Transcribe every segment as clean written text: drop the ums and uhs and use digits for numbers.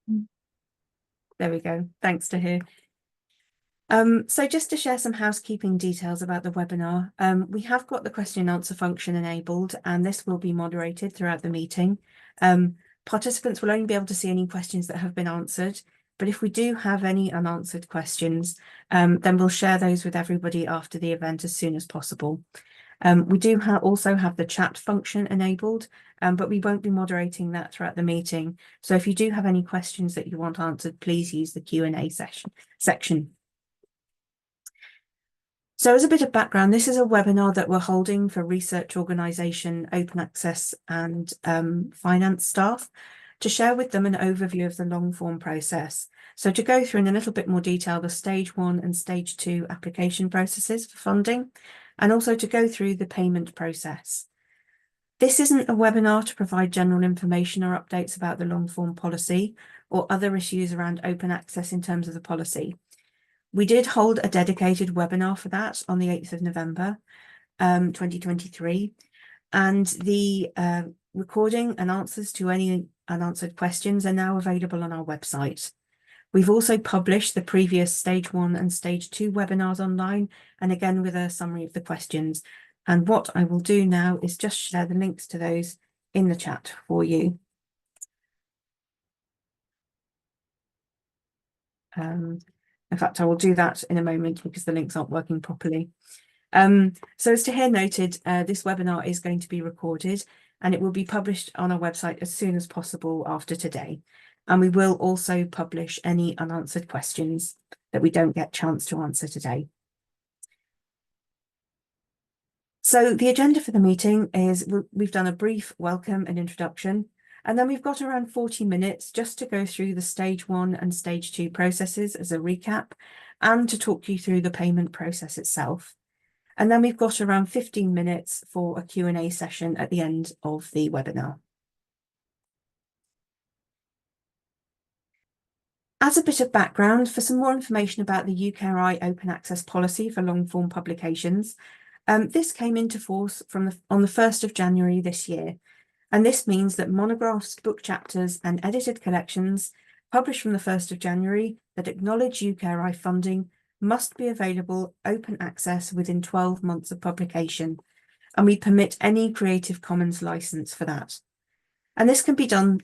There we go. Thanks to hear. So just to share some housekeeping details about the webinar, we have got the question and answer function enabled, and this will be moderated throughout the meeting. Participants will only be able to see any questions that have been answered, but if we do have any unanswered questions, then we'll share those with everybody after the event as soon as possible. We do also have the chat function enabled, but we won't be moderating that throughout the meeting. So if you do have any questions that you want answered, please use the Q&A section. So as a bit of background, this is a webinar that we're holding for research organisation, open access and finance staff to share with them an overview of the long form process. So to go through in a little bit more detail, the stage 1 and stage 2 application processes for funding, and also to go through the payment process. This isn't a webinar to provide general information or updates about the long form policy or other issues around open access in terms of the policy. We did hold a dedicated webinar for that on the 8th of November, 2023, and the recording and answers to any unanswered questions are now available on our website. We've also published the previous stage 1 and stage 2 webinars online, and again with a summary of the questions. And what I will do now is just share the links to those in the chat for you. In fact, I will do that in a moment because the links aren't working properly. So as Tahir noted, this webinar is going to be recorded and it will be published on our website as soon as possible after today. And we will also publish any unanswered questions that we don't get a chance to answer today. So the agenda for the meeting is we've done a brief welcome and introduction, and then we've got around 40 minutes just to go through the stage 1 and stage 2 processes as a recap and to talk you through the payment process itself. And then we've got around 15 minutes for a Q&A session at the end of the webinar. As a bit of background, for some more information about the UKRI Open Access Policy for long-form publications, this came into force on the 1st of January this year. And this means that monographs, book chapters and edited collections published from the 1st of January that acknowledge UKRI funding must be available open access within 12 months of publication. And we permit any Creative Commons license for that. And this can be done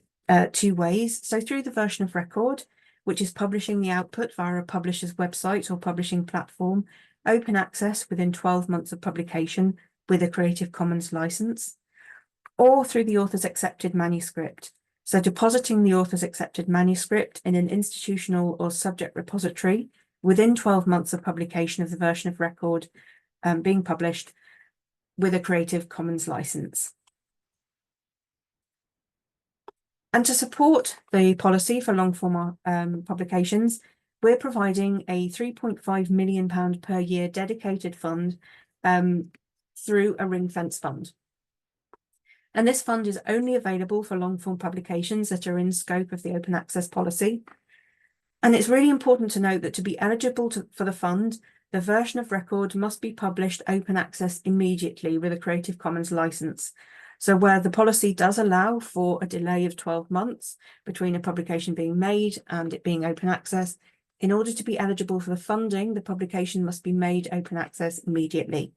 2 ways. So through the version of record, which is publishing the output via a publisher's website or publishing platform, open access within 12 months of publication with a Creative Commons license, or through the author's accepted manuscript. So depositing the author's accepted manuscript in an institutional or subject repository within 12 months of publication of the version of record being published with a Creative Commons license. And to support the policy for long-form publications, we're providing a £3.5 million per year dedicated fund through a ring-fence fund. And this fund is only available for long-form publications that are in scope of the open access policy. And it's really important to note that to be eligible for the fund, the version of record must be published open access immediately with a Creative Commons license. So where the policy does allow for a delay of 12 months between a publication being made and it being open access, in order to be eligible for the funding, the publication must be made open access immediately.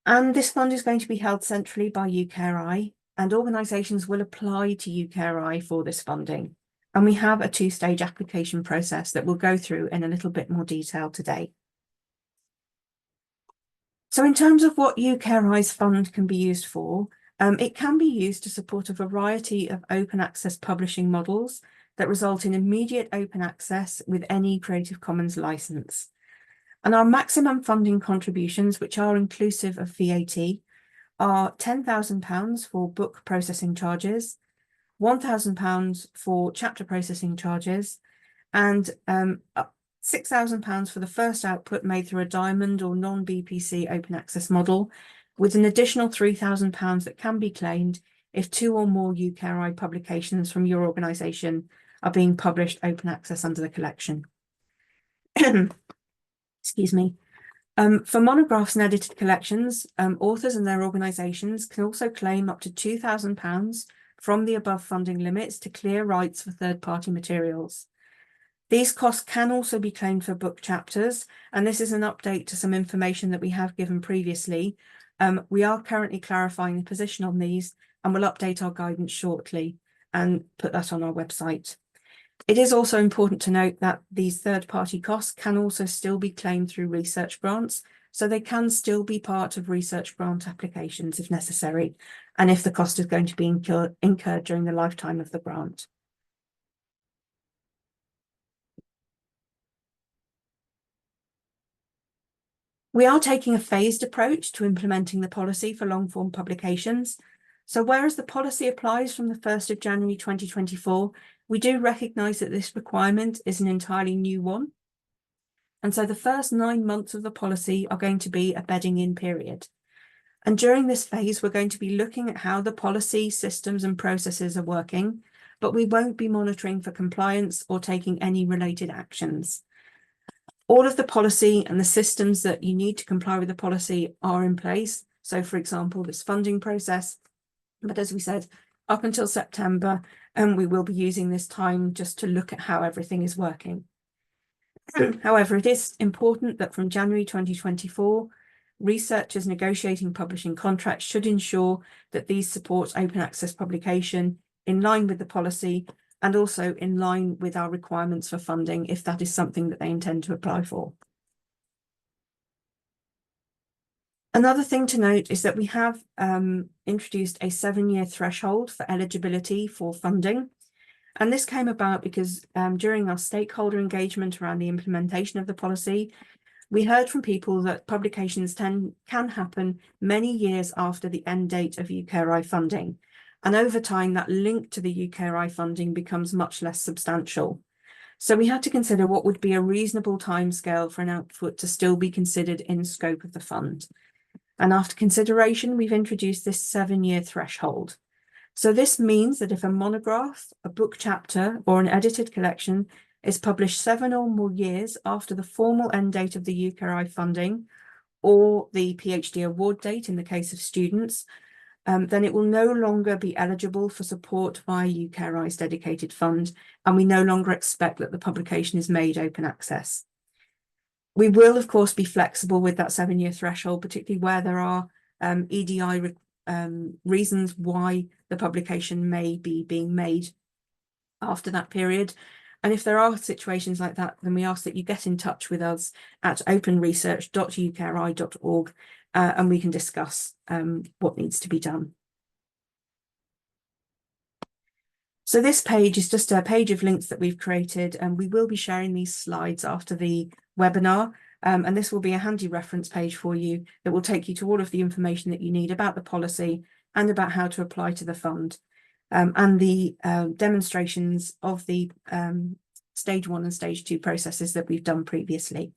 And this fund is going to be held centrally by UKRI, and organisations will apply to UKRI for this funding. And we have a 2-stage application process that we'll go through in a little bit more detail today. So in terms of what UKRI's fund can be used for, it can be used to support a variety of open access publishing models that result in immediate open access with any Creative Commons license. And our maximum funding contributions, which are inclusive of VAT, are £10,000 for book processing charges, £1,000 for chapter processing charges, and £6,000 for the first output made through a diamond or non-BPC open access model, with an additional £3,000 that can be claimed if 2 or more UKRI publications from your organisation are being published open access under the collection. Excuse me. For monographs and edited collections, authors and their organisations can also claim up to £2,000 from the above funding limits to clear rights for third-party materials. These costs can also be claimed for book chapters, and this is an update to some information that we have given previously. We are currently clarifying the position on these, and we'll update our guidance shortly and put that on our website. It is also important to note that these third-party costs can also still be claimed through research grants, so they can still be part of research grant applications if necessary, and if the cost is going to be incurred during the lifetime of the grant. We are taking a phased approach to implementing the policy for long-form publications. So whereas the policy applies from the 1st of January 2024, we do recognise that this requirement is an entirely new one. And so the first 9 months of the policy are going to be a bedding in period. And during this phase, we're going to be looking at how the policy, systems and processes are working, but we won't be monitoring for compliance or taking any related actions. All of the policy and the systems that you need to comply with the policy are in place. So, for example, this funding process, but as we said, up until September, we will be using this time just to look at how everything is working. However, it is important that from January 2024, researchers negotiating publishing contracts should ensure that these support open access publication in line with the policy and also in line with our requirements for funding, if that is something that they intend to apply for. Another thing to note is that we have introduced a 7-year threshold for eligibility for funding. And this came about because during our stakeholder engagement around the implementation of the policy, we heard from people that publications can happen many years after the end date of UKRI funding. And over time, that link to the UKRI funding becomes much less substantial. So we had to consider what would be a reasonable timescale for an output to still be considered in scope of the fund. And after consideration, we've introduced this 7-year threshold. So this means that if a monograph, a book chapter, or an edited collection is published 7 or more years after the formal end date of the UKRI funding, or the PhD award date in the case of students, then it will no longer be eligible for support via UKRI's dedicated fund, and we no longer expect that the publication is made open access. We will, of course, be flexible with that 7-year threshold, particularly where there are EDI reasons why the publication may be being made after that period. And if there are situations like that, then we ask that you get in touch with us at openresearch.ukri.org and we can discuss what needs to be done. So this page is just a page of links that we've created, and we will be sharing these slides after the webinar. And this will be a handy reference page for you that will take you to all of the information that you need about the policy and about how to apply to the fund, and the demonstrations of the stage 1 and stage 2 processes that we've done previously.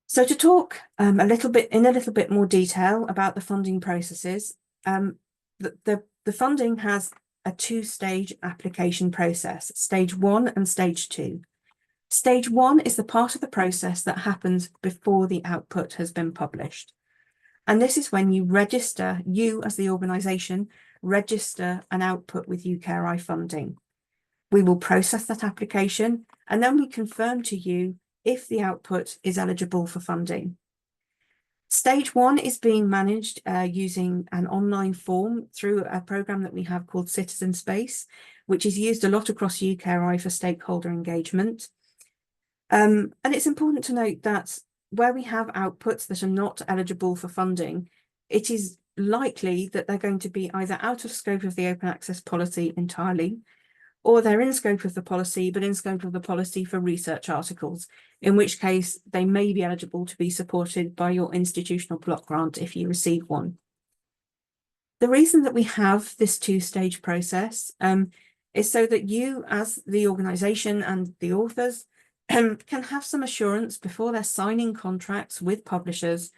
So to talk a little bit more detail about the funding processes, the funding has a 2-stage application process, stage 1 and stage 2. Stage 1 is the part of the process that happens before the output has been published. And this is when you as the organisation, register an output with UKRI funding. We will process that application and then we confirm to you if the output is eligible for funding. Stage 1 is being managed using an online form through a programme that we have called Citizen Space, which is used a lot across UKRI for stakeholder engagement. And it's important to note that where we have outputs that are not eligible for funding, it is likely that they're going to be either out of scope of the open access policy entirely, or they're in scope of the policy, but in scope of the policy for research articles, in which case they may be eligible to be supported by your institutional block grant if you receive one. The reason that we have this 2-stage process is so that you, as the organisation and the authors, can have some assurance before they're signing contracts with publishers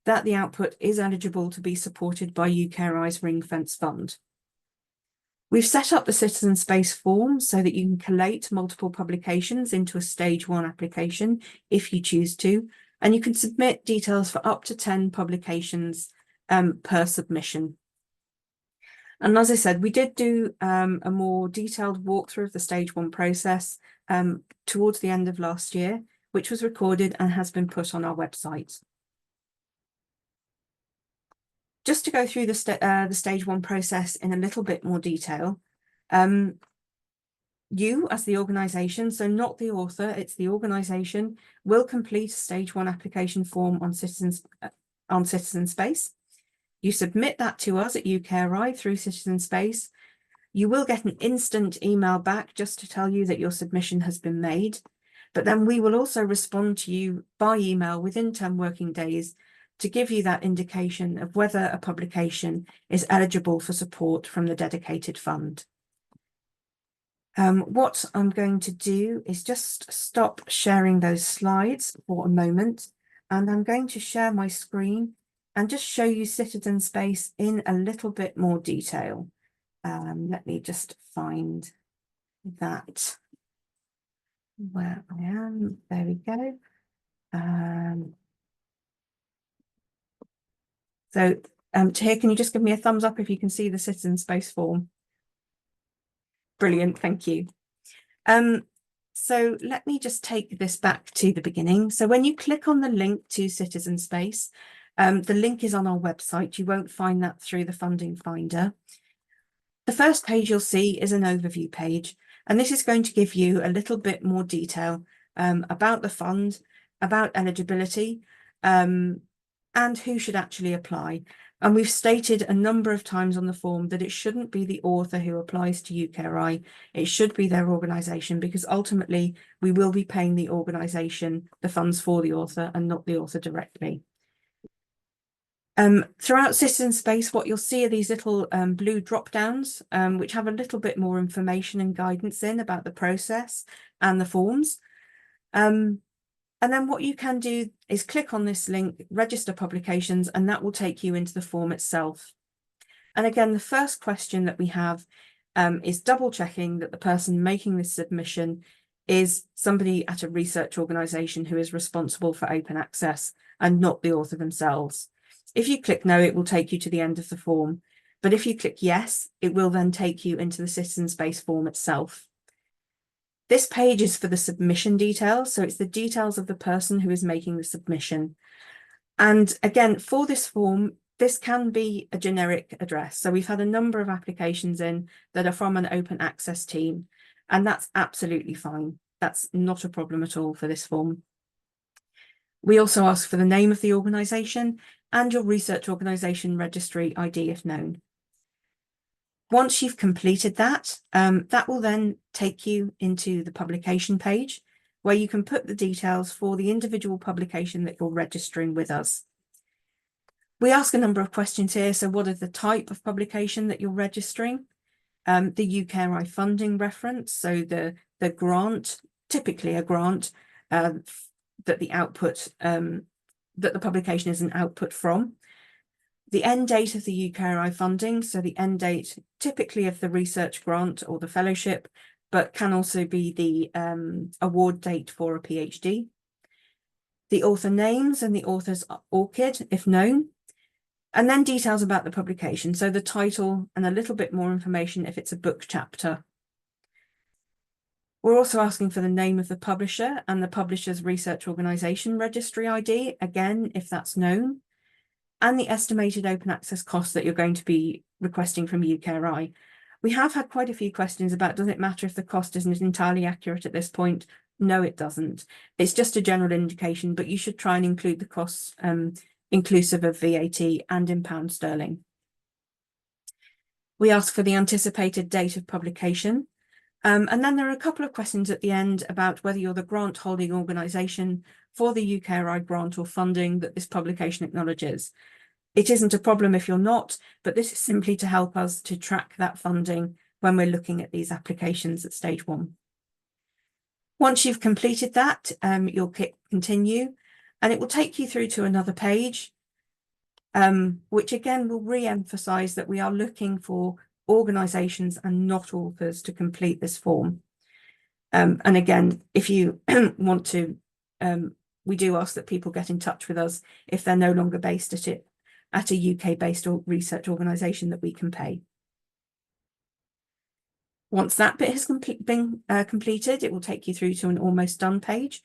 that the output is eligible to be supported by UKRI's ring-fence fund. We've set up the Citizen Space form so that you can collate multiple publications into a stage 1 application if you choose to, and you can submit details for up to 10 publications per submission. And as I said, we did do a more detailed walkthrough of the stage 1 process towards the end of last year, which was recorded and has been put on our website. Just to go through the stage 1 process in a little bit more detail, you as the organisation, so not the author, it's the organisation, will complete a stage 1 application form on Citizen Space. You submit that to us at UKRI through Citizen Space. You will get an instant email back just to tell you that your submission has been made. But then we will also respond to you by email within 10 working days to give you that indication of whether a publication is eligible for support from the dedicated fund. What I'm going to do is just stop sharing those slides for a moment, and I'm going to share my screen and just show you Citizen Space in a little bit more detail. Let me just find that where I am. There we go. So Tahir, can you just give me a thumbs up if you can see the Citizen Space form? Brilliant, thank you. So let me just take this back to the beginning. So when you click on the link to Citizen Space, the link is on our website. You won't find that through the funding finder. The first page you'll see is an overview page, and this is going to give you a little bit more detail about the fund, about eligibility, and who should actually apply. And we've stated a number of times on the form that it shouldn't be the author who applies to UKRI. It should be their organisation, because ultimately we will be paying the organisation the funds for the author and not the author directly. Throughout Citizen Space, what you'll see are these little blue drop downs, which have a little bit more information and guidance in about the process and the forms. And then what you can do is click on this link, register publications, and that will take you into the form itself. And again, the first question that we have is double checking that the person making this submission is somebody at a research organisation who is responsible for open access and not the author themselves. If you click no, it will take you to the end of the form. But if you click yes, it will then take you into the Citizen Space form itself. This page is for the submission details, so it's the details of the person who is making the submission. And again, for this form, this can be a generic address. So we've had a number of applications in that are from an open access team, and that's absolutely fine. That's not a problem at all for this form. We also ask for the name of the organisation and your research organisation registry ID if known. Once you've completed that, that will then take you into the publication page where you can put the details for the individual publication that you're registering with us. We ask a number of questions here. So what is the type of publication that you're registering? The UKRI funding reference, so the grant, typically a grant that the output, that the publication is an output from. The end date of the UKRI funding, so the end date typically of the research grant or the fellowship, but can also be the award date for a PhD. The author names and the author's ORCID, if known, and then details about the publication, so the title and a little bit more information if it's a book chapter. We're also asking for the name of the publisher and the publisher's research organisation registry ID, again, if that's known, and the estimated open access costs that you're going to be requesting from UKRI. We have had quite a few questions about, does it matter if the cost isn't entirely accurate at this point? No, it doesn't. It's just a general indication, but you should try and include the costs inclusive of VAT and in pound sterling. We ask for the anticipated date of publication. And then there are a couple of questions at the end about whether you're the grant holding organisation for the UKRI grant or funding that this publication acknowledges. It isn't a problem if you're not, but this is simply to help us to track that funding when we're looking at these applications at stage 1. Once you've completed that, you'll click continue, and it will take you through to another page, which again will re-emphasise that we are looking for organisations and not authors to complete this form. And again, if you want to, we do ask that people get in touch with us if they're no longer based at a UK-based research organisation that we can pay. Once that bit has been completed, it will take you through to an almost done page,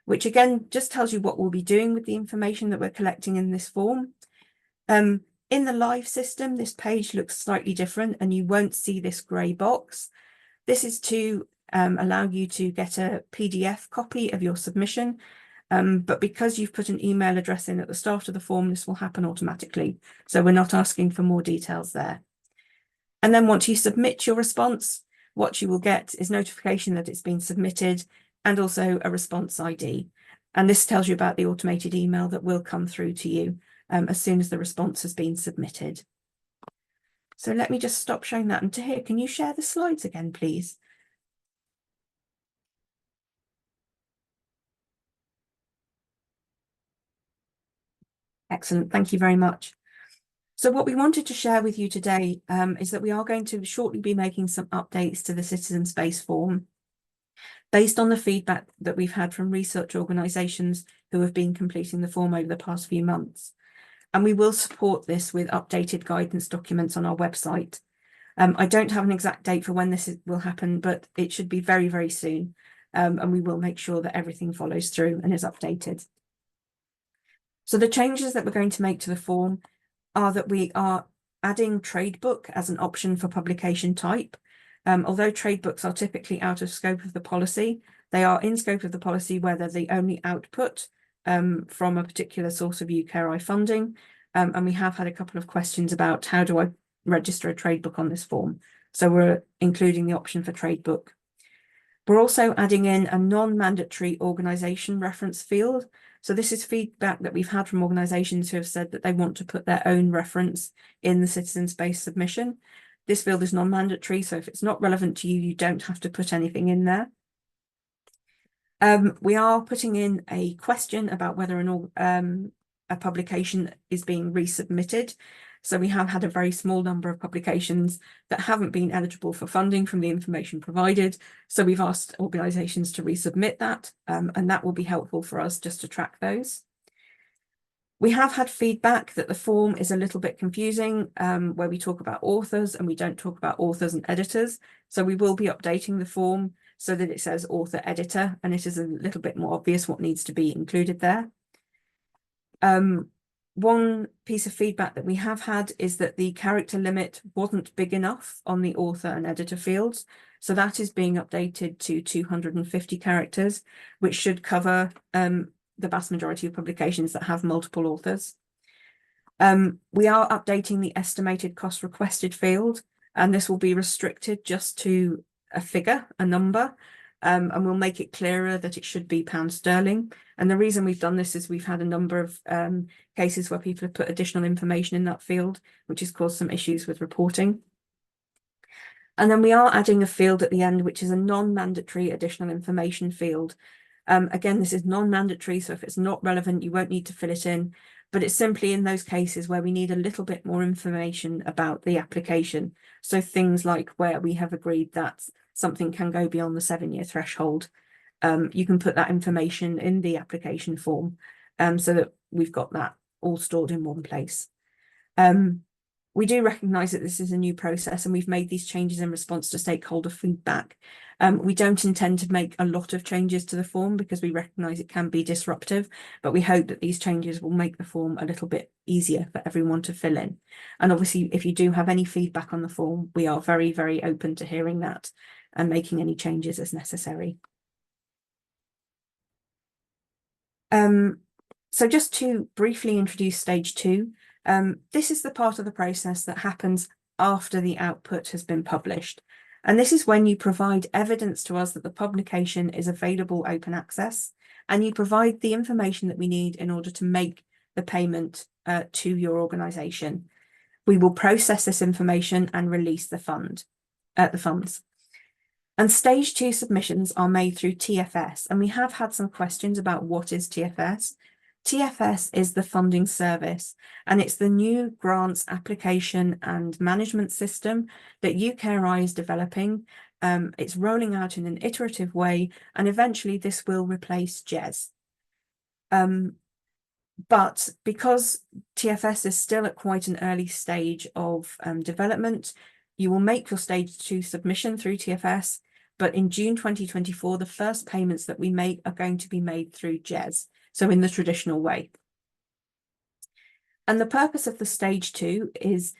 which again just tells you what we'll be doing with the information that we're collecting in this form. In the live system, this page looks slightly different and you won't see this grey box. This is to allow you to get a PDF copy of your submission. But because you've put an email address in at the start of the form, this will happen automatically. So we're not asking for more details there. And then once you submit your response, what you will get is notification that it's been submitted and also a response ID. And this tells you about the automated email that will come through to you as soon as the response has been submitted. So let me just stop showing that. And Tahir, can you share the slides again, please? Excellent. Thank you very much. So what we wanted to share with you today is that we are going to shortly be making some updates to the Citizen Space form based on the feedback that we've had from research organisations who have been completing the form over the past few months. And we will support this with updated guidance documents on our website. I don't have an exact date for when this will happen, but it should be very, very soon. And we will make sure that everything follows through and is updated. So the changes that we're going to make to the form are that we are adding trade book as an option for publication type. Although trade books are typically out of scope of the policy, they are in scope of the policy where they're the only output from a particular source of UKRI funding. And we have had a couple of questions about how do I register a trade book on this form. So we're including the option for trade book. We're also adding in a non-mandatory organisation reference field. So this is feedback that we've had from organisations who have said that they want to put their own reference in the Citizen Space submission. This field is non-mandatory, so if it's not relevant to you, you don't have to put anything in there. We are putting in a question about whether a publication is being resubmitted. So we have had a very small number of publications that haven't been eligible for funding from the information provided. So we've asked organisations to resubmit that, and that will be helpful for us just to track those. We have had feedback that the form is a little bit confusing, where we talk about authors and we don't talk about authors and editors. So we will be updating the form so that it says author editor, and it is a little bit more obvious what needs to be included there. One piece of feedback that we have had is that the character limit wasn't big enough on the author and editor fields. So that is being updated to 250 characters, which should cover the vast majority of publications that have multiple authors. We are updating the estimated cost requested field, and this will be restricted just to a figure, a number, and we'll make it clearer that it should be £. And the reason we've done this is we've had a number of cases where people have put additional information in that field, which has caused some issues with reporting. And then we are adding a field at the end, which is a non-mandatory additional information field. Again, this is non-mandatory, so if it's not relevant, you won't need to fill it in, but it's simply in those cases where we need a little bit more information about the application. So things like where we have agreed that something can go beyond the 7-year threshold. You can put that information in the application form so that we've got that all stored in one place. We do recognise that this is a new process and we've made these changes in response to stakeholder feedback. We don't intend to make a lot of changes to the form because we recognise it can be disruptive, but we hope that these changes will make the form a little bit easier for everyone to fill in. And obviously, if you do have any feedback on the form, we are very, very open to hearing that and making any changes as necessary. So just to briefly introduce stage 2, this is the part of the process that happens after the output has been published. And this is when you provide evidence to us that the publication is available open access, and you provide the information that we need in order to make the payment to your organisation. We will process this information and release the funds. And stage 2 submissions are made through TFS, and we have had some questions about what is TFS. TFS is the funding service, and it's the new grants application and management system that UKRI is developing. It's rolling out in an iterative way, and eventually this will replace GES. But because TFS is still at quite an early stage of development, You will make your stage 2 submission through TFS, but in June 2024, the first payments that we make are going to be made through JES, so in the traditional way. And the purpose of the stage 2 is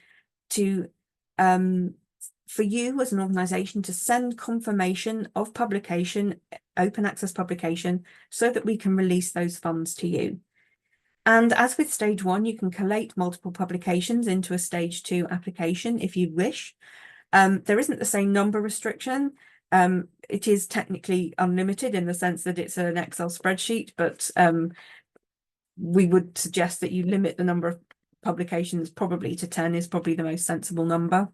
to for you as an organisation to send confirmation of publication, open access publication, so that we can release those funds to you. And as with stage 1, you can collate multiple publications into a stage 2 application if you wish. There isn't the same number restriction. It is technically unlimited in the sense that it's an Excel spreadsheet, but we would suggest that you limit the number of publications probably to 10 is probably the most sensible number.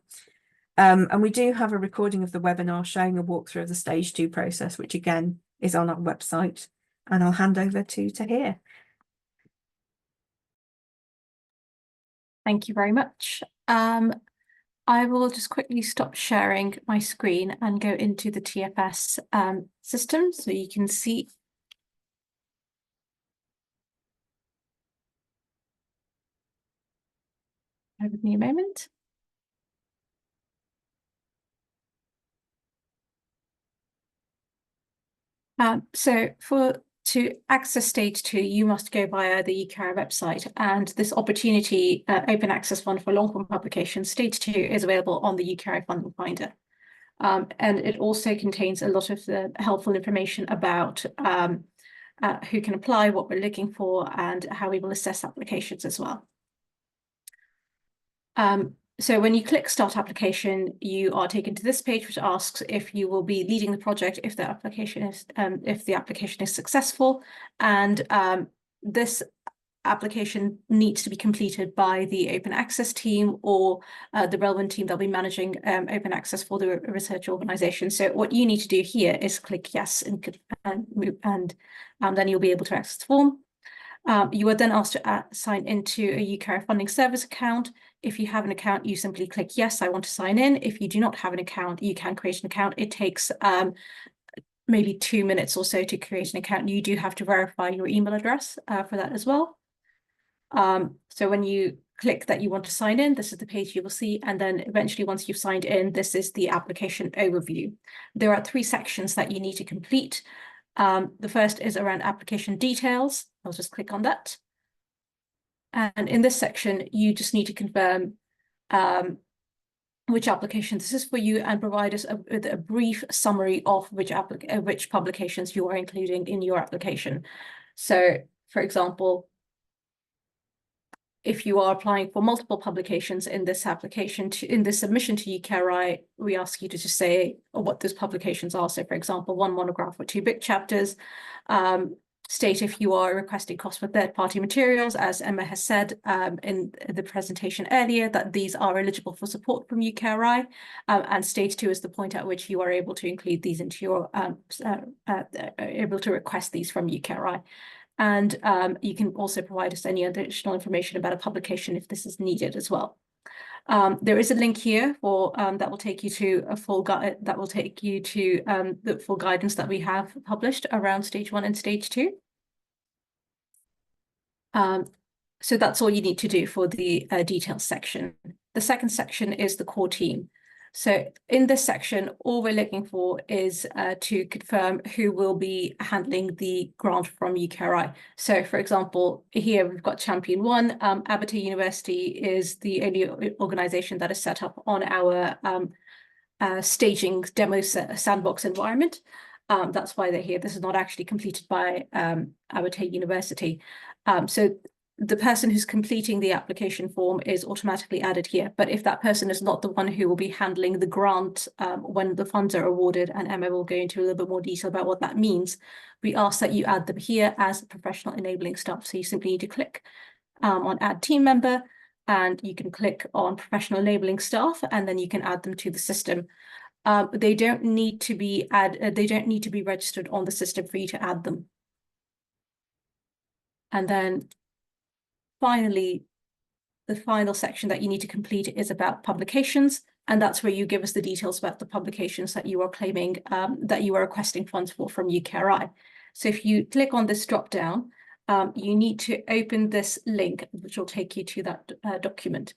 And we do have a recording of the webinar showing a walkthrough of the stage 2 process, which again is on our website. And I'll hand over to Tahir. Thank you very much. I will just quickly stop sharing my screen and go into the TFS system so you can see. Bear with me a moment. So to access stage 2, you must go via the UKRI website, and this opportunity open access fund for long form publication stage 2 is available on the UKRI funding finder. And it also contains a lot of the helpful information about who can apply, what we're looking for, and how we will assess applications as well. So when you click Start Application, you are taken to this page, which asks if you will be leading the project if the application is successful, and this application needs to be completed by the open access team or the relevant team that'll be managing open access for the research organization. So what you need to do here is click yes and then you'll be able to access the form. You are then asked to sign into a UKRI funding service account. If you have an account, you simply click yes, I want to sign in. If you do not have an account, you can create an account. It takes maybe 2 minutes or so to create an account. You do have to verify your email address for that as well. So when you click that you want to sign in, this is the page you will see. And then eventually, once you've signed in, this is the application overview. There are 3 sections that you need to complete. The first is around application details. I'll just click on that. And in this section, you just need to confirm which application this is for you and provide us with a brief summary of which publications you are including in your application. So, for example, if you are applying for multiple publications in this application, in this submission to UKRI, we ask you to just say what those publications are. So, for example, 1 monograph or 2 book chapters. State if you are requesting costs for third-party materials, as Emma has said in the presentation earlier, that these are eligible for support from UKRI, and stage 2 is the point at which you are able to include these into your, able to request these from UKRI. And you can also provide us any additional information about a publication if this is needed as well. There is a link here for that will take you to a full guide that will take you to the full guidance that we have published around stage 1 and stage 2. So that's all you need to do for the details section. The second section is the core team. So in this section, all we're looking for is to confirm who will be handling the grant from UKRI. So, for example, here we've got Champion 1. Abertay University is the only organisation that is set up on our staging demo sandbox environment. That's why they're here. This is not actually completed by Abertay University. So the person who's completing the application form is automatically added here. But if that person is not the one who will be handling the grant when the funds are awarded, and Emma will go into a little bit more detail about what that means, we ask that you add them here as professional enabling staff. So you simply need to click on add team member, and you can click on professional enabling staff, and then you can add them to the system. They don't need to be registered on the system for you to add them. And then finally, the final section that you need to complete is about publications, and that's where you give us the details about the publications that you are claiming, that you are requesting funds for from UKRI. So if you click on this drop down, you need to open this link, which will take you to that document.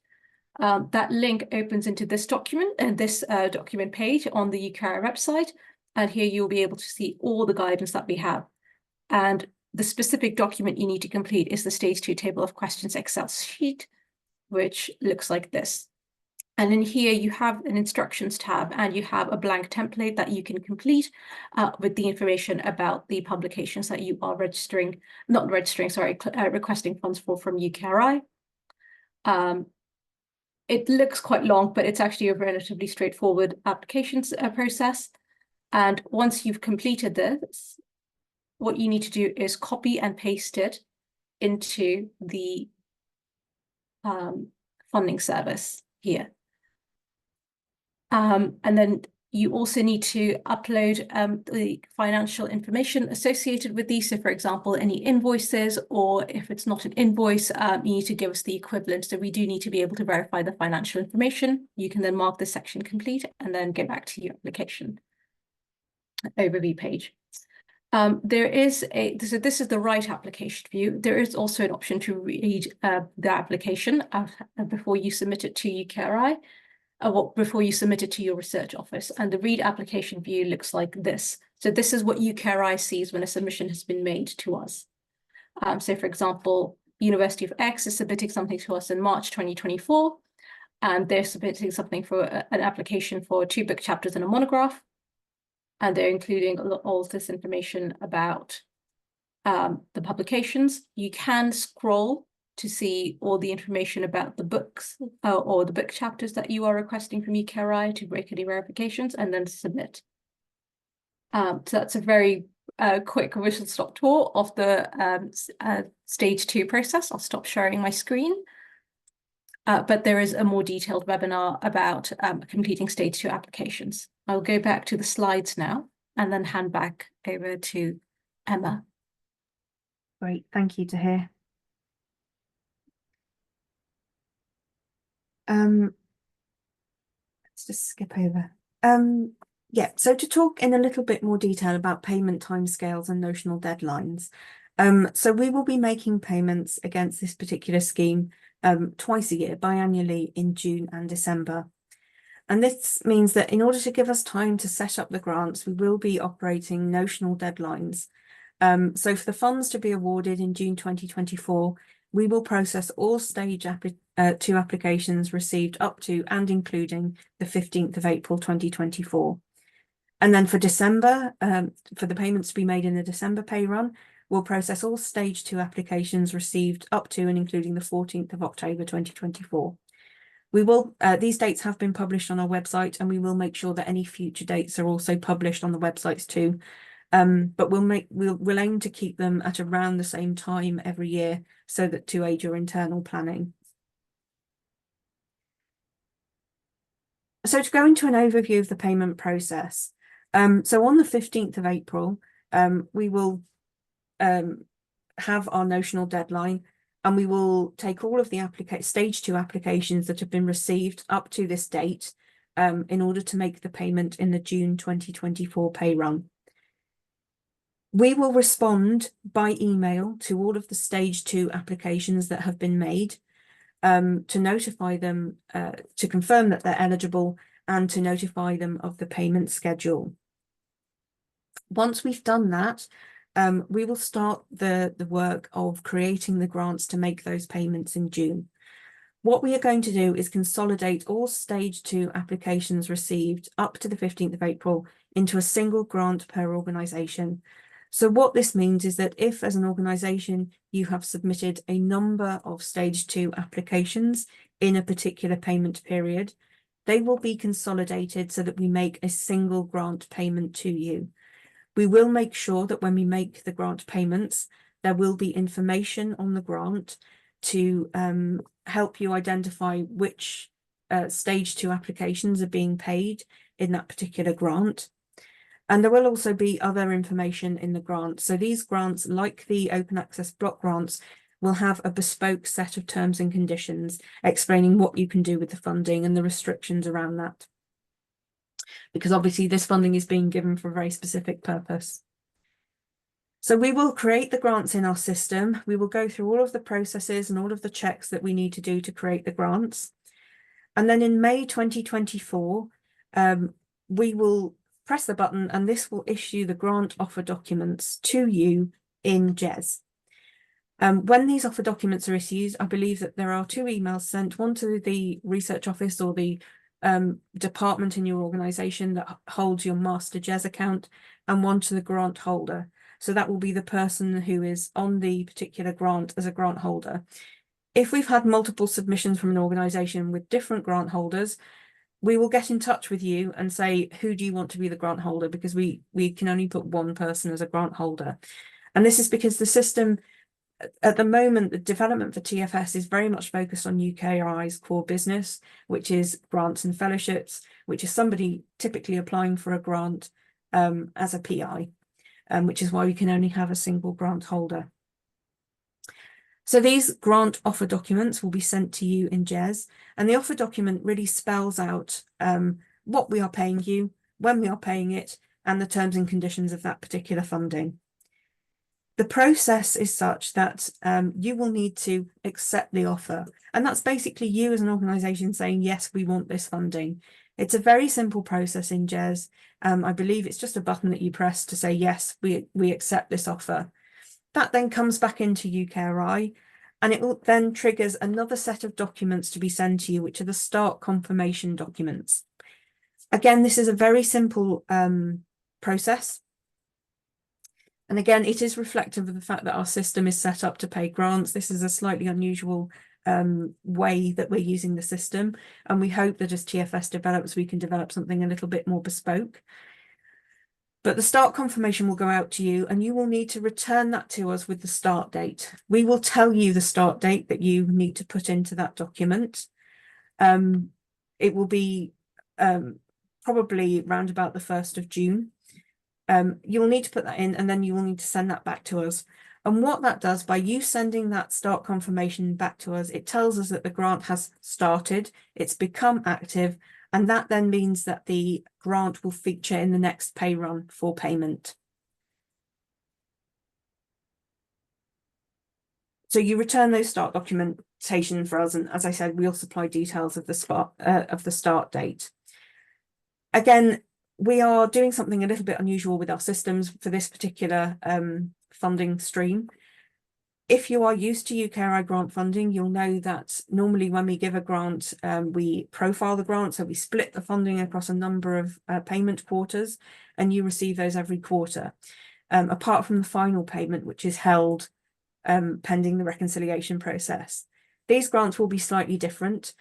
that link opens into this document and this document page on the UKRI website. And here you'll be able to see all the guidance that we have. And the specific document you need to complete is the Stage 2 Table of Questions Excel sheet, which looks like this. And in here you have an instructions tab and you have a blank template that you can complete with the information about the publications that you are requesting funds for from UKRI. It looks quite long, but it's actually a relatively straightforward applications process. And once you've completed this, what you need to do is copy and paste it into the funding service here. And then you also need to upload the financial information associated with these. So for example, any invoices, or if it's not an invoice, you need to give us the equivalent. So we do need to be able to verify the financial information. You can then mark this section complete and then go back to your application overview page. This is the right application view. There is also an option to read the application before you submit it to UKRI. Before you submit it to your research office. And the read application view looks like this. So this is what UKRI sees when a submission has been made to us. So for example, University of X is submitting something to us in March 2024, and they're submitting something for an application for 2 book chapters and a monograph. And they're including all this information about the publications. You can scroll to see all the information about the books or the book chapters that you are requesting from UKRI to break any verifications and then submit. So that's a very quick whistle-stop tour of the Stage 2 process. I'll stop sharing my screen. But there is a more detailed webinar about completing Stage 2 applications. I'll go back to the slides now and then hand back over to Emma. Great, thank you, Tahir. Let's just skip over. Yeah, so to talk in a little bit more detail about payment timescales and notional deadlines. So we will be making payments against this particular scheme twice a year, biannually in June and December. And this means that in order to give us time to set up the grants, we will be operating notional deadlines. So for the funds to be awarded in June 2024, we will process all Stage 2 applications received up to and including the 15th of April 2024. And then for December, for the payments to be made in the December pay run, we'll process all Stage 2 applications received up to and including the 14th of October 2024. We will, these dates have been published on our website, and we will make sure that any future dates are also published on the websites too. But we'll aim to keep them at around the same time every year so that to aid your internal planning. So to go into an overview of the payment process. So on the 15th of April, we will have our notional deadline, and we will take all of the Stage 2 applications that have been received up to this date in order to make the payment in the June 2024 pay run. We will respond by email to all of the Stage 2 applications that have been made to notify them, to confirm that they're eligible, and to notify them of the payment schedule. Once we've done that, we will start the work of creating the grants to make those payments in June. What we are going to do is consolidate all Stage 2 applications received up to the 15th of April into a single grant per organisation. So what this means is that if, as an organisation, you have submitted a number of Stage 2 applications in a particular payment period, they will be consolidated so that we make a single grant payment to you. We will make sure that when we make the grant payments, there will be information on the grant to help you identify which Stage 2 applications are being paid in that particular grant. And there will also be other information in the grant. So these grants, like the open access block grants, will have a bespoke set of terms and conditions explaining what you can do with the funding and the restrictions around that. Because obviously this funding is being given for a very specific purpose. So we will create the grants in our system. We will go through all of the processes and all of the checks that we need to do to create the grants. And then in May 2024, we will press the button and this will issue the grant offer documents to you in GES. When these offer documents are issued, I believe that there are 2 emails sent, one to the research office or the department in your organisation that holds your master GES account, and one to the grant holder. So that will be the person who is on the particular grant as a grant holder. If we've had multiple submissions from an organisation with different grant holders, we will get in touch with you and say, who do you want to be the grant holder? Because we can only put one person as a grant holder. And this is because the system, at the moment, the development for TFS is very much focused on UKRI's core business, which is grants and fellowships, which is somebody typically applying for a grant as a PI, which is why we can only have a single grant holder. So these grant offer documents will be sent to you in GES, and the offer document really spells out what we are paying you, when we are paying it, and the terms and conditions of that particular funding. The process is such that you will need to accept the offer, and that's basically you as an organisation saying, yes, we want this funding. It's a very simple process in GES. I believe it's just a button that you press to say, yes, we accept this offer. That then comes back into UKRI, and it will then triggers another set of documents to be sent to you, which are the start confirmation documents. Again, this is a very simple process. And again, it is reflective of the fact that our system is set up to pay grants. This is a slightly unusual way that we're using the system. And we hope that as TFS develops, we can develop something a little bit more bespoke. But the start confirmation will go out to you, and you will need to return that to us with the start date. We will tell you the start date that you need to put into that document. It will be probably around about the 1st of June. You'll need to put that in, and then you will need to send that back to us. And what that does, by you sending that start confirmation back to us, it tells us that the grant has started, it's become active, and that then means that the grant will feature in the next pay run for payment. So you return those start documentation for us, and as I said, we'll supply details of the start date. Again, we are doing something a little bit unusual with our systems for this particular funding stream. If you are used to UKRI grant funding, you'll know that normally when we give a grant, we profile the grant, so we split the funding across a number of payment quarters, and you receive those every quarter, apart from the final payment, which is held pending the reconciliation process. These grants will be slightly different.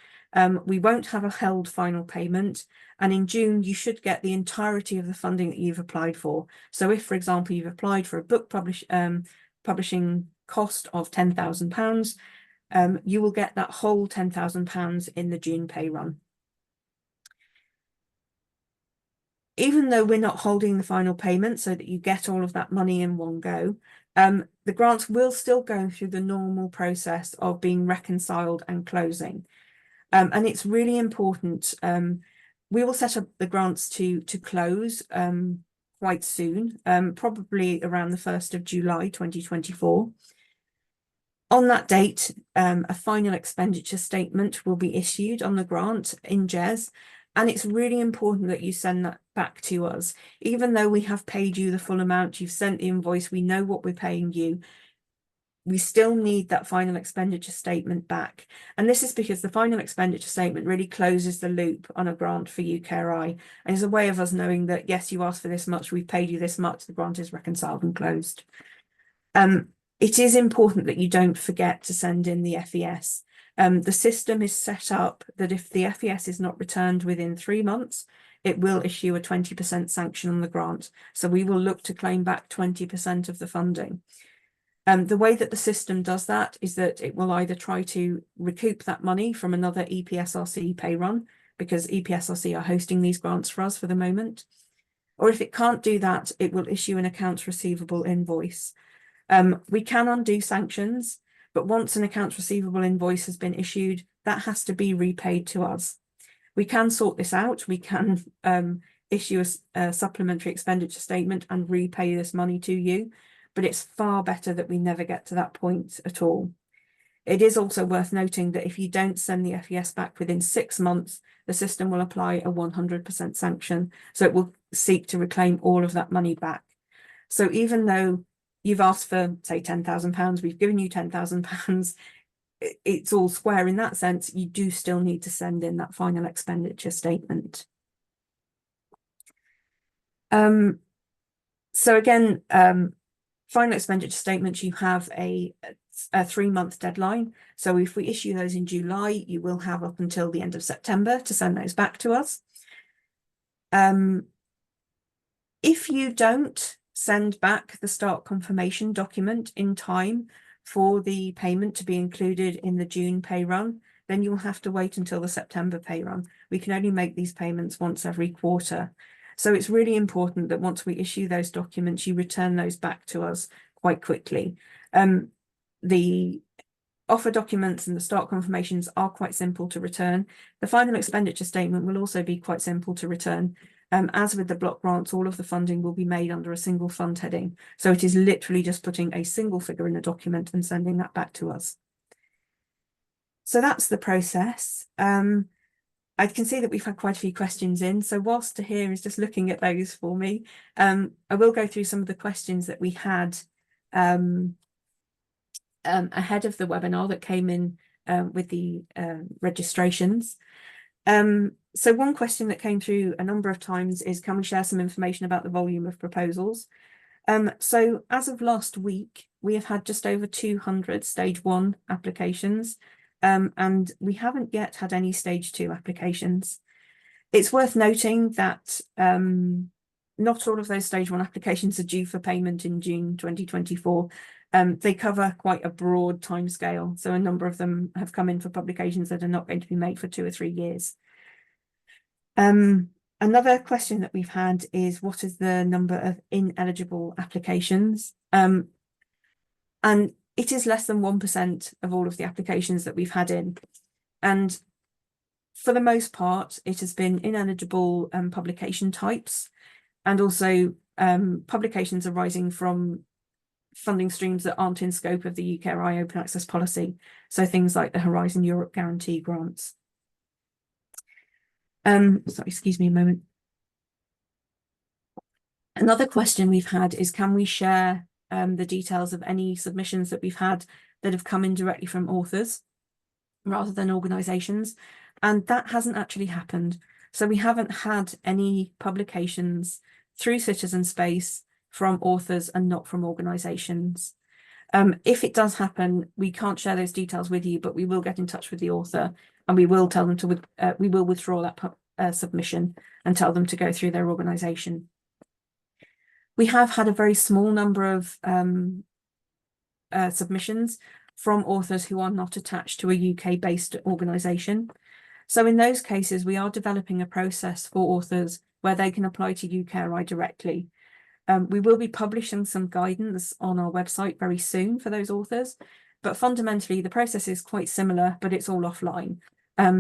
We won't have a held final payment, and in June you should get the entirety of the funding that you've applied for. So if, for example, you've applied for a book publishing cost of £10,000, you will get that whole £10,000 in the June pay run. Even though we're not holding the final payment so that you get all of that money in one go, the grants will still go through the normal process of being reconciled and closing. And it's really important. We will set up the grants to close quite soon, probably around the 1st of July 2024. On that date, a final expenditure statement will be issued on the grant in GES, and it's really important that you send that back to us. Even though we have paid you the full amount, you've sent the invoice, we know what we're paying you, we still need that final expenditure statement back. And this is because the final expenditure statement really closes the loop on a grant for UKRI, and is a way of us knowing that, yes, you asked for this much, we've paid you this much, the grant is reconciled and closed. It is important that you don't forget to send in the FES. The system is set up that if the FES is not returned within 3 months, it will issue a 20% sanction on the grant. So we will look to claim back 20% of the funding. The way that the system does that is that it will either try to recoup that money from another EPSRC pay run, because EPSRC are hosting these grants for us for the moment. Or if it can't do that, it will issue an accounts receivable invoice. We can undo sanctions, but once an accounts receivable invoice has been issued, that has to be repaid to us. We can sort this out. We can issue a supplementary expenditure statement and repay this money to you, but it's far better that we never get to that point at all. It is also worth noting that if you don't send the FES back within 6 months, the system will apply a 100% sanction. So it will seek to reclaim all of that money back. So even though you've asked for, say, £10,000, we've given you £10,000, it's all square in that sense, you do still need to send in that final expenditure statement. So again, final expenditure statements, you have a 3-month deadline. So if we issue those in July, you will have up until the end of September to send those back to us. If you don't send back the start confirmation document in time for the payment to be included in the June pay run, then you'll have to wait until the September pay run. We can only make these payments once every quarter. So it's really important that once we issue those documents, you return those back to us quite quickly. The offer documents and the start confirmations are quite simple to return. The final expenditure statement will also be quite simple to return. As with the block grants, all of the funding will be made under a single fund heading. So it is literally just putting a single figure in a document and sending that back to us. So that's the process. I can see that we've had quite a few questions in. So whilst Tahir is just looking at those for me, I will go through some of the questions that we had ahead of the webinar that came in with the registrations. So one question that came through a number of times is, can we share some information about the volume of proposals? So as of last week, we have had just over 200 stage 1 applications, and we haven't yet had any stage 2 applications. It's worth noting that not all of those stage 1 applications are due for payment in June 2024. They cover quite a broad timescale, so a number of them have come in for publications that are not going to be made for 2 or 3 years. Another question that we've had is, what is the number of ineligible applications? And it is less than 1% of all of the applications that we've had in. And for the most part, it has been ineligible publication types, and also publications arising from funding streams that aren't in scope of the UKRI Open Access Policy. So things like the Horizon Europe Guarantee grants. Sorry, excuse me a moment. Another question we've had is, can we share the details of any submissions that we've had that have come in directly from authors rather than organisations? And that hasn't actually happened. So we haven't had any publications through Citizen Space from authors and not from organisations. If it does happen, we can't share those details with you, but we will get in touch with the author and we will tell them to we will withdraw that submission and tell them to go through their organisation. We have had a very small number of submissions from authors who are not attached to a UK-based organisation. So in those cases, we are developing a process for authors where they can apply to UKRI directly. We will be publishing some guidance on our website very soon for those authors, but fundamentally the process is quite similar, but it's all offline.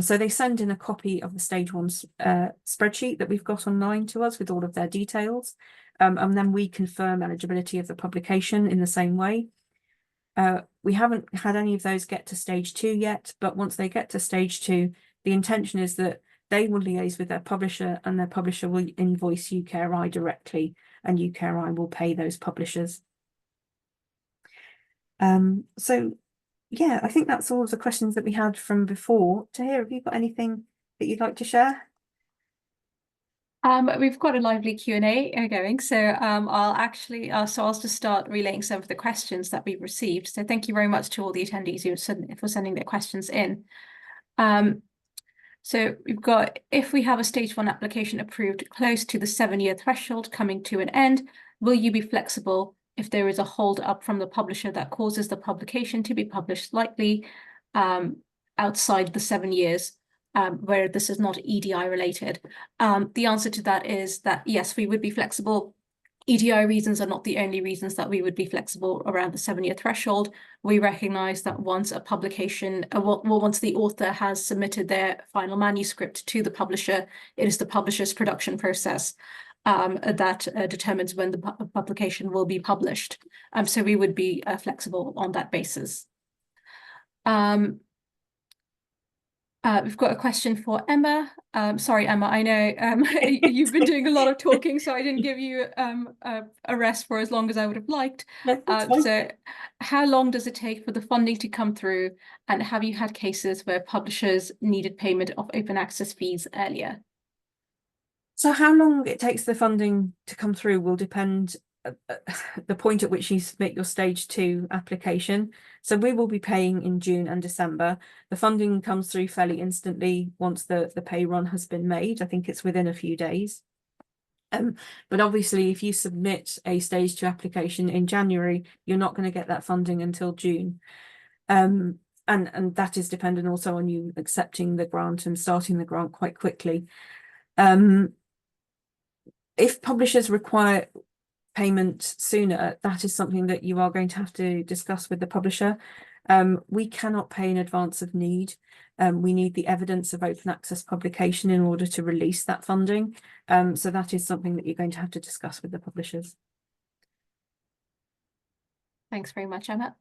So they send in a copy of the stage 1 spreadsheet that we've got online to us with all of their details, and then we confirm eligibility of the publication in the same way. We haven't had any of those get to stage 2 yet, but once they get to stage 2, the intention is that they will liaise with their publisher and their publisher will invoice UKRI directly, and UKRI will pay those publishers. So yeah, I think that's all of the questions that we had from before. Tahir, have you got anything that you'd like to share? We've got a lively Q&A going, so I'll just start relaying some of the questions that we've received. So thank you very much to all the attendees for sending their questions in. So we've got, if we have a stage 1 application approved close to the 7-year threshold coming to an end, will you be flexible if there is a hold up from the publisher that causes the publication to be published slightly outside the 7 years, where this is not EDI related? The answer to that is that yes, we would be flexible. EDI reasons are not the only reasons that we would be flexible around the 7-year threshold. We recognise that once a publication, once the author has submitted their final manuscript to the publisher, it is the publisher's production process that determines when the publication will be published. So we would be flexible on that basis. We've got a question for Emma. Sorry, Emma, I know you've been doing a lot of talking, so I didn't give you a rest for as long as I would have liked. So how long does it take for the funding to come through? And have you had cases where publishers needed payment of open access fees earlier? So how long it takes the funding to come through will depend the point at which you submit your stage 2 application. So we will be paying in June and December. The funding comes through fairly instantly once the pay run has been made. I think it's within a few days. But obviously, if you submit a stage 2 application in January, you're not going to get that funding until June. And that is dependent also on you accepting the grant and starting the grant quite quickly. If publishers require payment sooner, that is something that you are going to have to discuss with the publisher. We cannot pay in advance of need. We need the evidence of open access publication in order to release that funding. So that is something that you're going to have to discuss with the publishers. Thanks very much, Emma.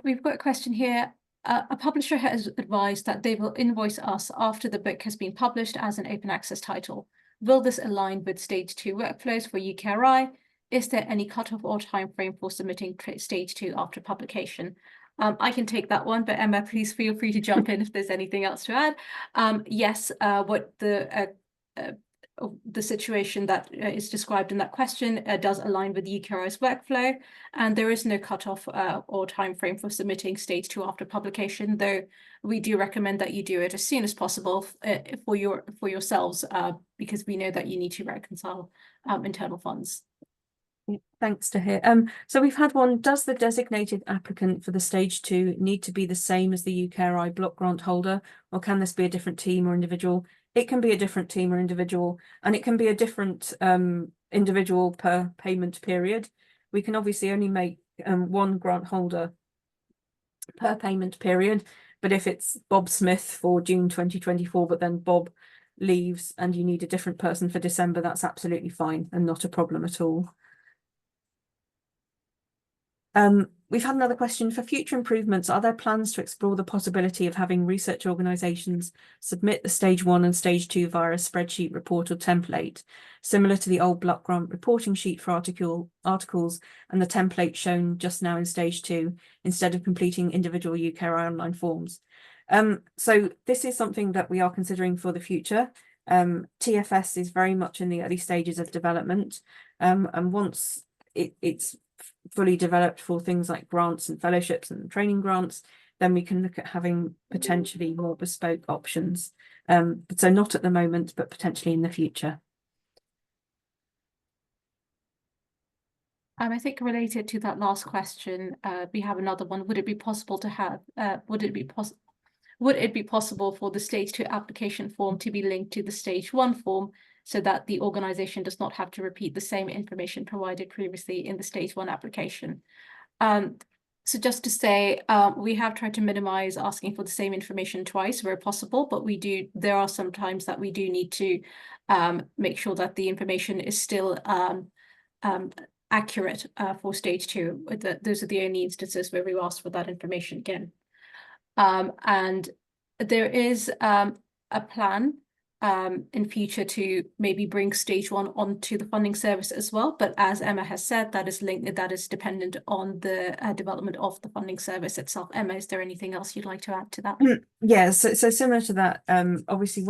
We've got a question here. A publisher has advised that they will invoice us after the book has been published as an open access title. Will this align with stage 2 workflows for UKRI? Is there any cutoff or timeframe for submitting stage 2 after publication? I can take that one, but Emma, please feel free to jump in if there's anything else to add. Yes, what the situation that is described in that question does align with UKRI's workflow, and there is no cutoff or time frame for submitting stage 2 after publication, though we do recommend that you do it as soon as possible for yourselves, because we know that you need to reconcile internal funds. Thanks to hear. So we've had one. Does the designated applicant for the stage 2 need to be the same as the UKRI block grant holder, or can this be a different team or individual? It can be a different team or individual, and it can be a different individual per payment period. We can obviously only make one grant holder per payment period, but if it's Bob Smith for June 2024, but then Bob leaves and you need a different person for December, that's absolutely fine and not a problem at all. We've had another question. For future improvements, are there plans to explore the possibility of having research organisations submit the stage 1 and stage 2 via a spreadsheet report or template, similar to the old block grant reporting sheet for articles and the template shown just now in stage 2, instead of completing individual UKRI online forms? So this is something that we are considering for the future. TFS is very much in the early stages of development, and once it's fully developed for things like grants and fellowships and training grants, then we can look at having potentially more bespoke options. So not at the moment, but potentially in the future. I think related to that last question, we have another one. Would it be possible to have, would it be possible for the stage 2 application form to be linked to the stage 1 form, so that the organisation does not have to repeat the same information provided previously in the stage 1 application? So just to say, we have tried to minimise asking for the same information twice where possible, but there are some times that we do need to make sure that the information is still accurate for stage 2. Those are the only instances where we ask for that information again. And there is a plan in future to maybe bring stage 1 onto the funding service as well, but as Emma has said, that is dependent on the development of the funding service itself. Emma, is there anything else you'd like to add to that? Yeah, so similar to that, obviously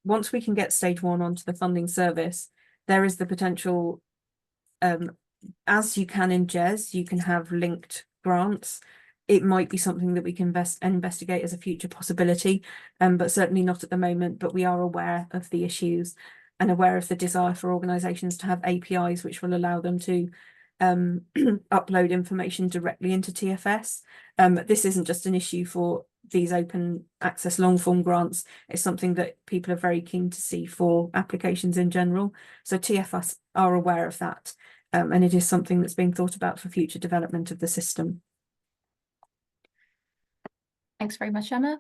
once we can get stage 1 onto the funding service, there is the potential, as you can in GES, you can have linked grants. It might be something that we can investigate as a future possibility, but certainly not at the moment. But we are aware of the issues and aware of the desire for organisations to have APIs which will allow them to upload information directly into TFS. This isn't just an issue for these open access long form grants. It's something that people are very keen to see for applications in general. So TFS are aware of that, and it is something that's being thought about for future development of the system. Thanks very much, Emma.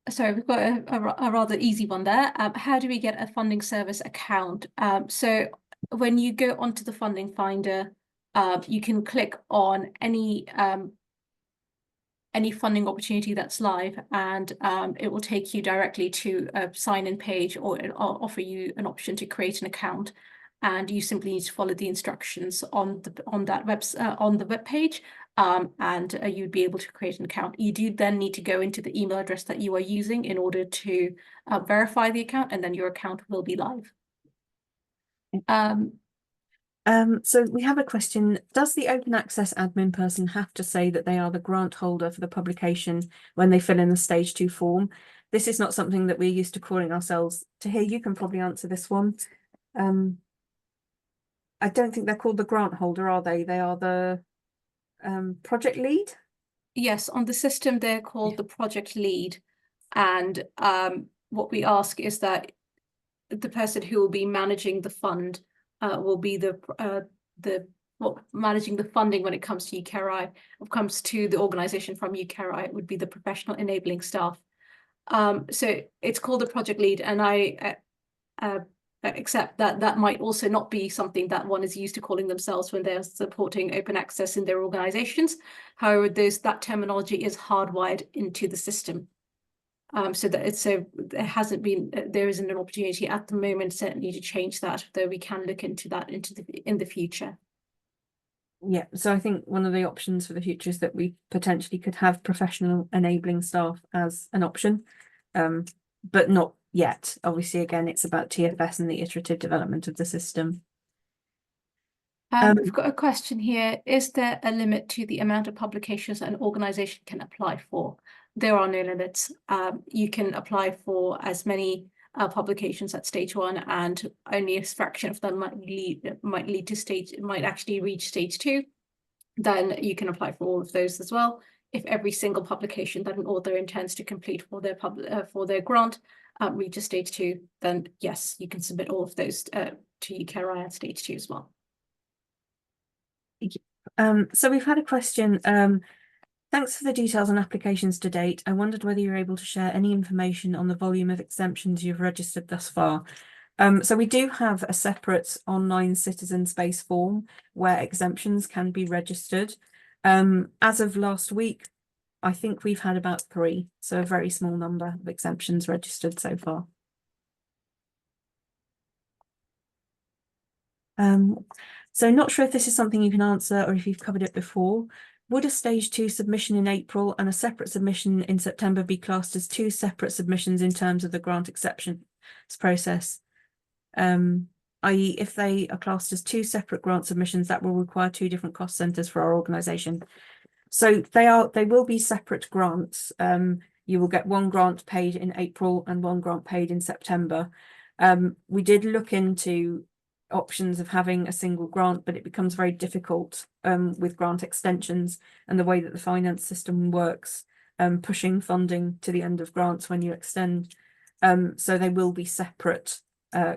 So we've got a rather easy one there. How do we get a funding service account? So when you go onto the funding finder, you can click on any funding opportunity that's live, and it will take you directly to a sign-in page, or it'll offer you an option to create an account, and you simply need to follow the instructions on the web page, and you'd be able to create an account. You do then need to go into the email address that you are using in order to verify the account, and then your account will be live. So we have a question. Does the open access admin person have to say that they are the grant holder for the publication when they fill in the stage 2 form? This is not something that we're used to calling ourselves. Tahir, you can probably answer this one. I don't think they're called the grant holder, are they? They are the project lead? Yes, on the system, they're called the project lead. And what we ask is that the person who will be managing the fund will be managing the funding when it comes to UKRI. When it comes to the organization from UKRI, it would be the professional enabling staff. So it's called the project lead, and I accept that that might also not be something that one is used to calling themselves when they're supporting open access in their organizations. However, that terminology is hardwired into the system. So there isn't an opportunity at the moment certainly to change that, though we can look into that in the future. Yeah, so I think one of the options for the future is that we potentially could have professional enabling staff as an option, but not yet. Obviously, again, it's about TFS and the iterative development of the system. We've got a question here. Is there a limit to the amount of publications an organization can apply for? There are no limits. You can apply for as many publications at stage 1, and only a fraction of them might actually reach stage 2. Then you can apply for all of those as well. If every single publication that an author intends to complete for their grant reaches stage 2, then yes, you can submit all of those to UKRI at stage 2 as well. So we've had a question. Thanks for the details on applications to date. I wondered whether you're able to share any information on the volume of exemptions you've registered thus far. So we do have a separate online citizen space form where exemptions can be registered. As of last week, I think we've had about 3, so a very small number of exemptions registered so far. So not sure if this is something you can answer or if you've covered it before. Would a stage 2 submission in April and a separate submission in September be classed as 2 separate submissions in terms of the grant acceptance process? I.e., if they are classed as 2 separate grant submissions, that will require 2 different cost centres for our organisation. So they will be separate grants. You will get 1 grant paid in April and 1 grant paid in September. We did look into options of having a single grant, but it becomes very difficult with grant extensions and the way that the finance system works, pushing funding to the end of grants when you extend. So they will be separate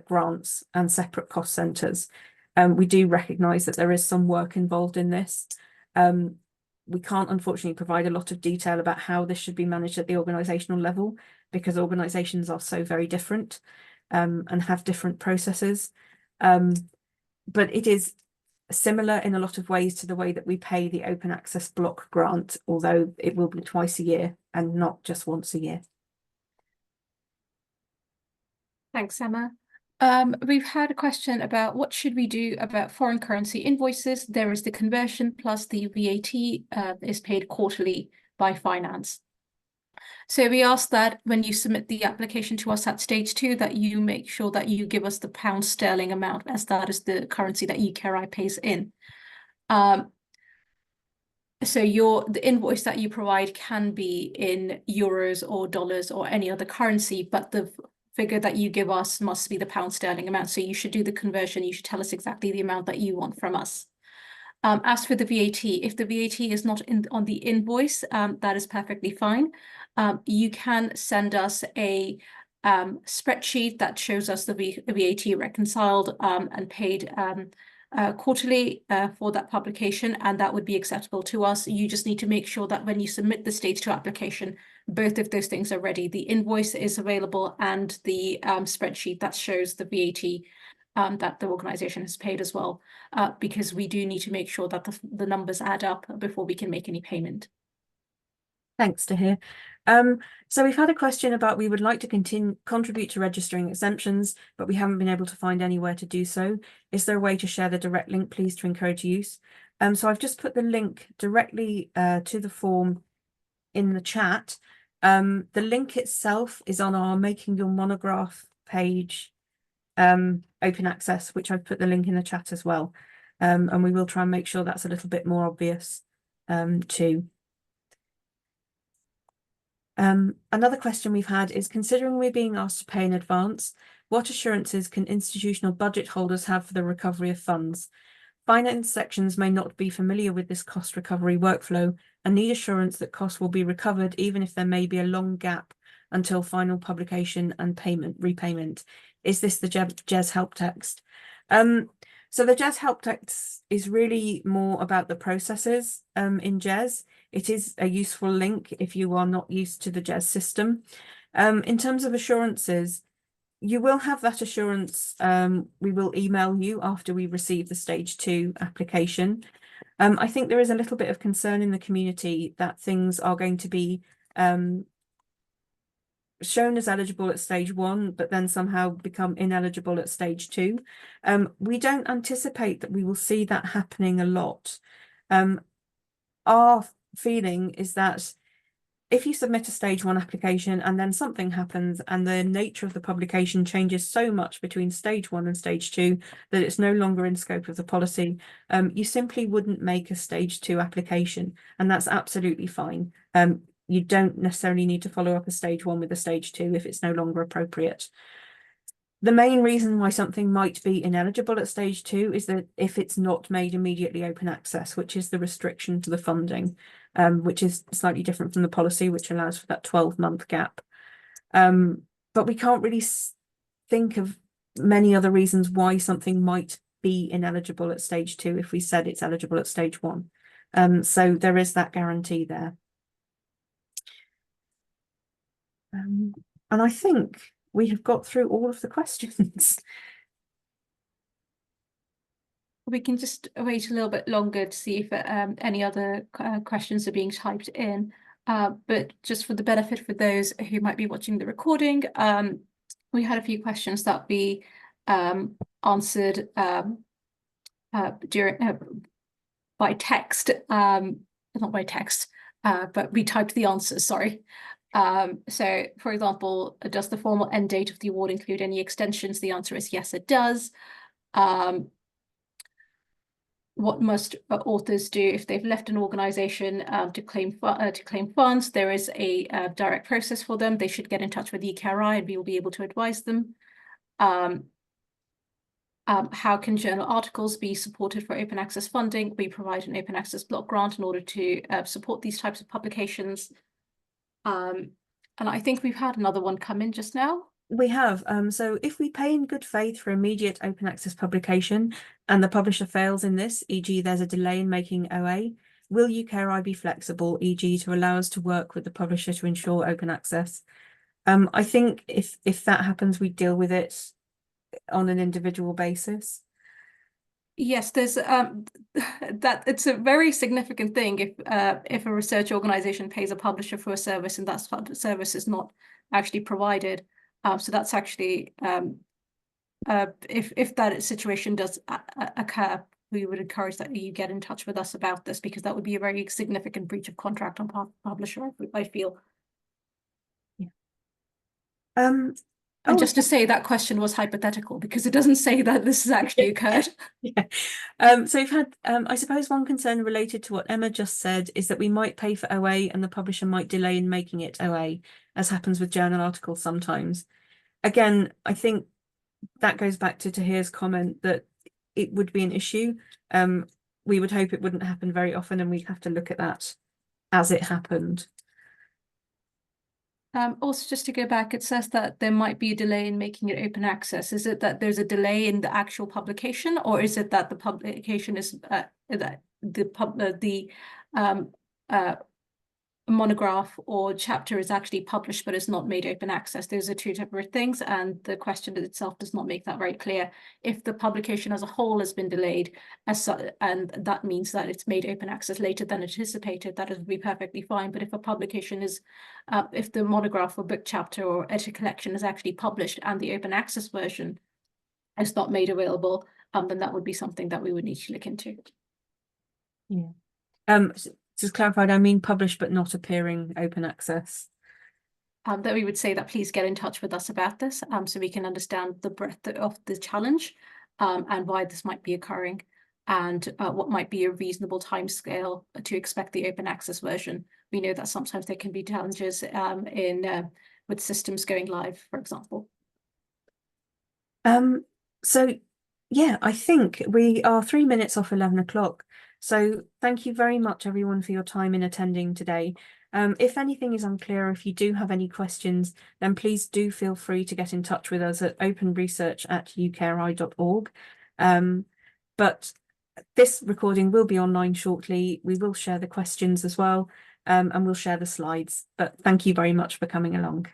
grants and separate cost centres. We do recognise that there is some work involved in this. We can't unfortunately provide a lot of detail about how this should be managed at the organisational level, because organisations are so very different and have different processes. But it is similar in a lot of ways to the way that we pay the open access block grant, although it will be twice a year and not just once a year. Thanks, Emma. We've had a question about what should we do about foreign currency invoices. There is the conversion plus the VAT is paid quarterly by finance. So we ask that when you submit the application to us at stage 2, that you make sure that you give us the pound sterling amount, as that is the currency that UKRI pays in. So the invoice that you provide can be in euros or dollars or any other currency, but the figure that you give us must be the pound sterling amount. So you should do the conversion. You should tell us exactly the amount that you want from us. As for the VAT, if the VAT is not on the invoice, that is perfectly fine. You can send us a spreadsheet that shows us the VAT reconciled and paid quarterly for that publication, and that would be acceptable to us. You just need to make sure that when you submit the stage 2 application, both of those things are ready. The invoice is available and the spreadsheet that shows the VAT that the organisation has paid as well, because we do need to make sure that the numbers add up before we can make any payment. Thanks to hear. So we've had a question about we would like to contribute to registering exemptions, but we haven't been able to find anywhere to do so. Is there a way to share the direct link, please, to encourage use? So I've just put the link directly to the form in the chat. The link itself is on our Making Your Monograph page, open access, which I've put the link in the chat as well. And we will try and make sure that's a little bit more obvious too. Another question we've had is, considering we're being asked to pay in advance, what assurances can institutional budget holders have for the recovery of funds? Finance sections may not be familiar with this cost recovery workflow and need assurance that costs will be recovered even if there may be a long gap until final publication and repayment. Is this the GES help text? So the GES help text is really more about the processes in GES. It is a useful link if you are not used to the GES system. In terms of assurances, you will have that assurance. We will email you after we receive the stage 2 application. I think there is a little bit of concern in the community that things are going to be shown as eligible at stage 1, but then somehow become ineligible at stage 2. We don't anticipate that we will see that happening a lot. Our feeling is that if you submit a stage 1 application and then something happens and the nature of the publication changes so much between stage 1 and stage 2 that it's no longer in scope of the policy, you simply wouldn't make a stage 2 application, and that's absolutely fine. You don't necessarily need to follow up a stage 1 with a stage 2 if it's no longer appropriate. The main reason why something might be ineligible at stage 2 is that if it's not made immediately open access, which is the restriction to the funding, which is slightly different from the policy, which allows for that 12-month gap. But we can't really think of many other reasons why something might be ineligible at stage 2 if we said it's eligible at stage 1. So there is that guarantee there. And I think we have got through all of the questions. We can just wait a little bit longer to see if any other questions are being typed in. But just for the benefit for those who might be watching the recording, we had a few questions that we answered by text, not by text, but we typed the answers, sorry. So, for example, does the formal end date of the award include any extensions? The answer is yes, it does. What must authors do if they've left an organisation to claim funds? There is a direct process for them. They should get in touch with UKRI and we will be able to advise them. How can journal articles be supported for open access funding? We provide an open access block grant in order to support these types of publications. And I think we've had another one come in just now. We have. So if we pay in good faith for immediate open access publication and the publisher fails in this, e.g. there's a delay in making OA, will UKRI be flexible, e.g. to allow us to work with the publisher to ensure open access? I think if that happens, we deal with it on an individual basis. Yes, there's that it's a very significant thing if a research organization pays a publisher for a service and that service is not actually provided. So that's actually if that situation does occur, we would encourage that you get in touch with us about this, because that would be a very significant breach of contract on part of the publisher, I feel. Yeah. And just to say, that question was hypothetical because it doesn't say that this has actually occurred. Yeah. So we've had, I suppose one concern related to what Emma just said is that we might pay for OA and the publisher might delay in making it OA, as happens with journal articles sometimes. Again, I think that goes back to Tahir's comment that it would be an issue. We would hope it wouldn't happen very often and we'd have to look at that as it happened. Also, just to go back, it says that there might be a delay in making it open access. Is it that there's a delay in the actual publication, or is it that the publication is that the monograph or chapter is actually published but is not made open access. Those are two separate things, and the question itself does not make that very clear. If the publication as a whole has been delayed, and that means that it's made open access later than anticipated, that would be perfectly fine. But if a publication is, if the monograph or book chapter or edited collection is actually published and the open access version is not made available, then that would be something that we would need to look into. Yeah. Just clarified, I mean published but not appearing open access. That we would say that please get in touch with us about this, so we can understand the breadth of the challenge, and why this might be occurring, and what might be a reasonable timescale to expect the open access version. We know that sometimes there can be challenges with systems going live, for example. So yeah, I think we are 3 minutes off 11 o'clock. So thank you very much, everyone, for your time in attending today. If anything is unclear, or if you do have any questions, then please do feel free to get in touch with us at openresearch@ukri.org. But this recording will be online shortly. We will share the questions as well, and we'll share the slides. But thank you very much for coming along.